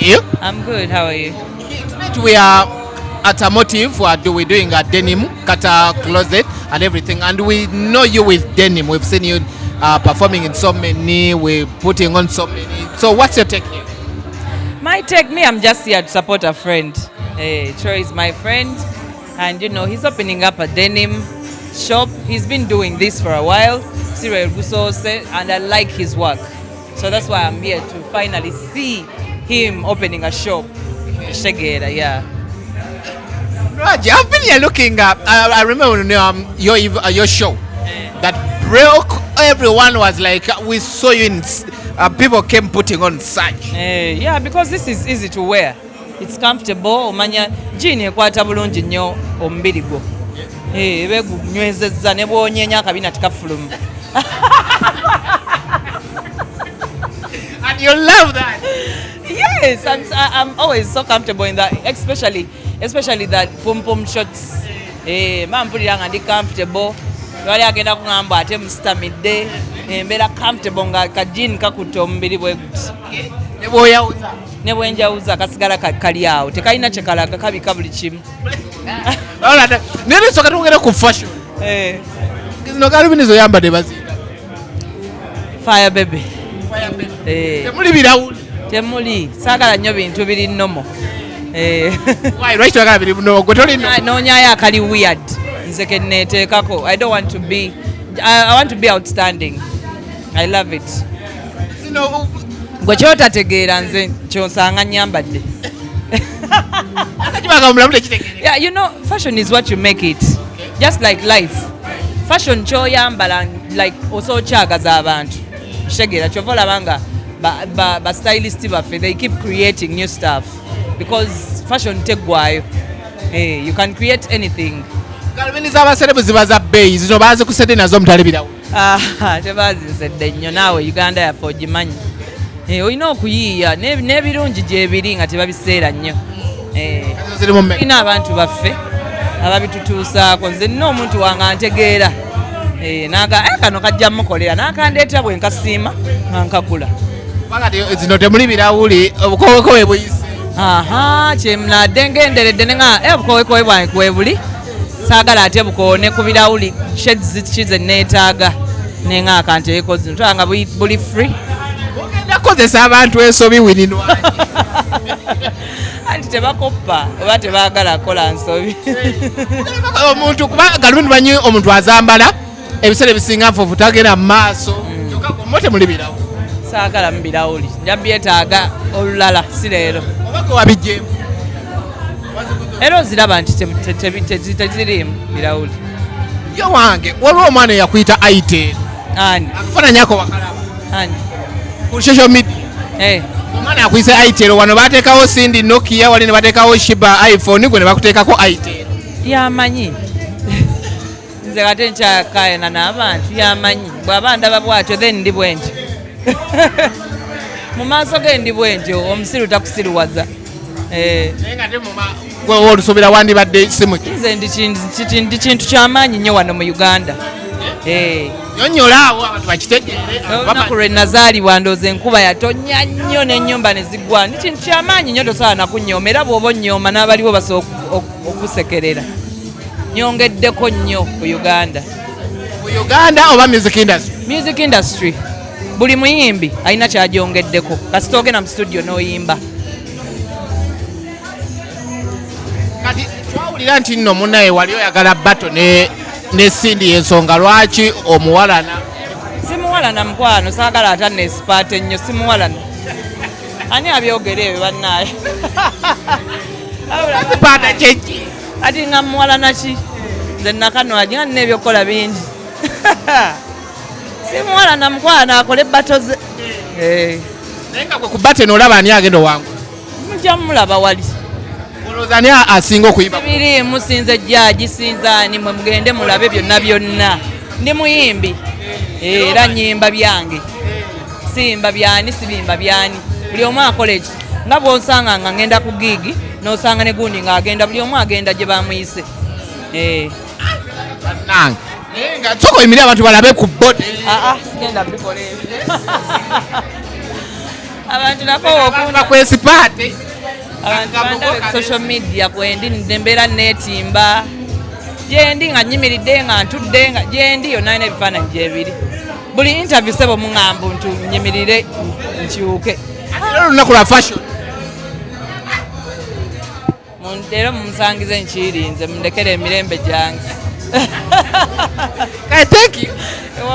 you? I'm good. How are you? Tonight we are at a motive. We're doing a denim, cutter closet and everything. And we know you with denim. We've seen you performing in so many. We're putting on so many. So what's your take here? My take, me, I'm just here to support a friend. Troy is my friend. And you know, he's opening up a denim shop. He's been doing this for a while. And I like his work. So that's why I'm here to finally see him opening a shop. Shagera, yeah. Nwagi, I've been here looking up. I remember your show that broke. Everyone was like, we saw you in. People came putting on such. Yeah, because this is easy to wear. It's comfortable. Omanya jean ekwata bulungi nnyo omubiri gwo. Begunywezezza ne bwonyenya akabina tikafuluma. And you love that. Yes, I'm always so comfortable in that, especially that pom shorts. Mampulira nga ndi comfortable. Wali agenda kungamba ate mustamidde. Mbera comfortable nga ka jean kakutte omubiri bwe guti. Ne bwenjawuza kasigala kali awo. Tekalina kyekalaga kabika buli kimu. Nene soka tungere ku fashion. Kizino galubini zo yambadde bazinda. Fire baby. Temuli birawuli. Temuli. Saagala nnyo bintu biri nnomo. Why right wagala biri nnomo gwe toli nnomo. Noonyayo akali weird. Nze ke neeteekako. I don't want to be. I want to be outstanding. I love it. Gwe kyotategeera nze kyonsanga nyambadde. Yeah, you know, fashion is what you make it. Just like life. Fashion kyoyambala like osokyagaza abantu. Shegera kyovola banga ba stylist baffe, they keep creating new stuff because fashion teggwayo. You can create anything. Galubini z'abaserebu ziba za bbeeyi zino baazikusedde nazo mutalebirawo. Tebazisedde nnyo naawe Uganda yaffe ogimanyi. Olina okuyiiya n'ebirungi gyebiri nga tebabiseera nnyo. Ina abantu baffe ababitutuusaako. Nze nina omuntu wange antegeera. Kano kajja mukolera n'akandeeta bwe nkasiima nga nkagula. Zino temuli birawuli obukowekowe buyise. Kyemunadde ngenderedde ne nga obukowekowe bwange kwebuli. Saagala ate bukoone ku birawuli shades kize neetaaga ne nga akanteeko zino twanga buli free. Kozesa abantu ensobi Winnie Nwagi. Anti tebakoppa oba tebaagala kola nsobi. Omuntu kuba galubindi banyi omuntu azambala ebiseera ebisinga nfuufu tagenda mu maaso. Mote muli birawo. Saagala mu birawuli. Nja byetaaga olulala si leero. Obako wabijjeemu. Era oziraba nti tezirimu birawuli. Ye wange waliwo omwana eyakuyita Aitel. Ani? Akufaananyako wakalaba. Ani? Ku social media. Omwana akuyise Aitel wano bateekawo Sindi Nokia wali ne bateekawo Shiba iPhone gwe ne bakuteekako Aitel. Yamanyi. Nze kate nkyakayana n'abantu yamanyi. Bw'aba ndaba bw'atyo then ndi bwentyo. Mu maaso ge ndi bwentyo omusiru takusiruwaza. Naye nga te gwe olusuubira wandibadde simu ki? Nze ndi kintu ky'amaanyi nnyo wano mu Uganda. Nyonnyola awo abantu bakitegeere. Olunaku lwe nazaalibwa ndooza enkuba yatonnya nnyo n'ennyumba ne ziggwa. Ndi kintu ky'amaanyi nnyo tosobola na kunnyooma era bw'oba onnyooma n'abaliwo basobola okusekerera. Nyongeddeko nnyo ku Uganda. Ku Uganda oba music industry? Music industry. Buli muyimbi alina kyagyongeddeko. Kasita ogenda mu studio n'oyimba. Kati twawulira nti nno munnaye wali oyagala bato ne Sindi ensonga lwaki omuwalana? Simuwalana mukwano, saagala ate nesipaata ennyo simuwalana. Ani abyogera ebyo bannaaye? Sipaata kyeki? Ati nga muwalana ki? Nze Nakanwagi nga nina ebyokukola bingi. Simuwalana mukwano akole bato ze. Naye nga gwe ku bato eno olaba ani agenda owangu? Mujja mulaba wali. Olowooza ani asinga okuyimba? Sibiriimu sinze jjaaji sinzaani mwe mugende mulabe byonna byonna. Ndi muyimbi. Era nnyimba byange. Simba byani sibimba byani. Buli omu akola eki. Nga bw'onsanga nga ngenda ku gigi n'osanga ne gundi ng'agenda buli omu agenda gye bamuyise. Nange. Nga soko yimirira abantu balabe ku bode. Sigenda bikola ebyo. abantu nako okunda kwesipaate abantu bandabe ku social media kwendi ndembera netimba gyendi nga nyimiridde nga ntudde nga gyendi yonna alina ebifaananyi gyebiri buli interview sebo muŋŋamba ntu nyimirire nkyuke olunaku lwa fashion leero mumusangize nkirinze mundekere emirembe gyange thank you